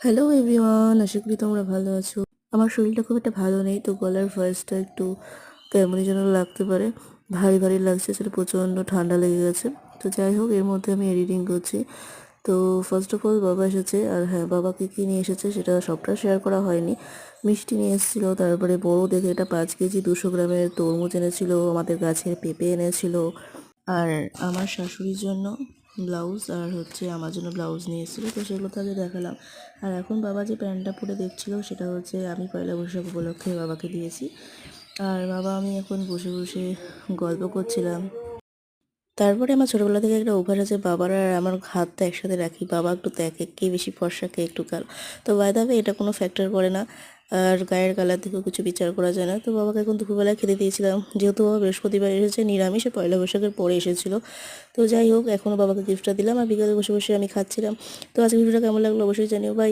Hello everyone, আশা করি তোমরা ভালো আছো। আমার শরীরটা খুব একটা ভালো নেই, তো গলার ভয়েসটা একটু কেমনই যেন লাগতে পারে, ভারী ভারী লাগছে, সেটা প্রচণ্ড ঠান্ডা লেগে গেছে। তো যাই হোক, এর মধ্যে আমি এডিটিং করছি। তো ফার্স্ট অফ অল বাবা এসেছে, আর হ্যাঁ, বাবাকে কী নিয়ে এসেছে সেটা সবটা শেয়ার করা হয়নি। মিষ্টি নিয়ে এসেছিলো, তারপরে বড় দেখে এটা 5 কেজি 200 গ্রামের তরমুজ এনেছিল, আমাদের গাছের পেঁপে এনেছিল, আর আমার শাশুড়ির জন্য ব্লাউজ আর হচ্ছে আমার জন্য ব্লাউজ নিয়ে এসেছিলো। তো সেগুলো তাদের দেখালাম। আর এখন বাবা যে প্যান্টটা পরে দেখছিল সেটা হচ্ছে আমি পয়লা বৈশাখ উপলক্ষে বাবাকে দিয়েছি। আর বাবা আমি এখন বসে বসে গল্প করছিলাম। তারপরে আমার ছোটোবেলা থেকে একটা অভ্যাস আছে, বাবার আর আমার হাতটা একসাথে রাখি, বাবা একটু দেখে কে বেশি ফর্সা কে একটু কালো। তো বাই দ্য ওয়ে, এটা কোনো ফ্যাক্টর পড়ে না, আর গায়ের কালার থেকেও কিছু বিচার করা যায় না। তো বাবাকে এখন দুপুরবেলায় খেতে দিয়েছিলাম, যেহেতু বাবা বৃহস্পতিবার এসেছে, নিরামিষে পয়লা বৈশাখের পরে এসেছিল। তো যাই হোক, এখনও বাবাকে গিফটটা দিলাম আর বিকালে বসে বসে আমি খাচ্ছিলাম। তো আজকে ভিডিওটা কেমন লাগলো অবশ্যই জানিও। বাই।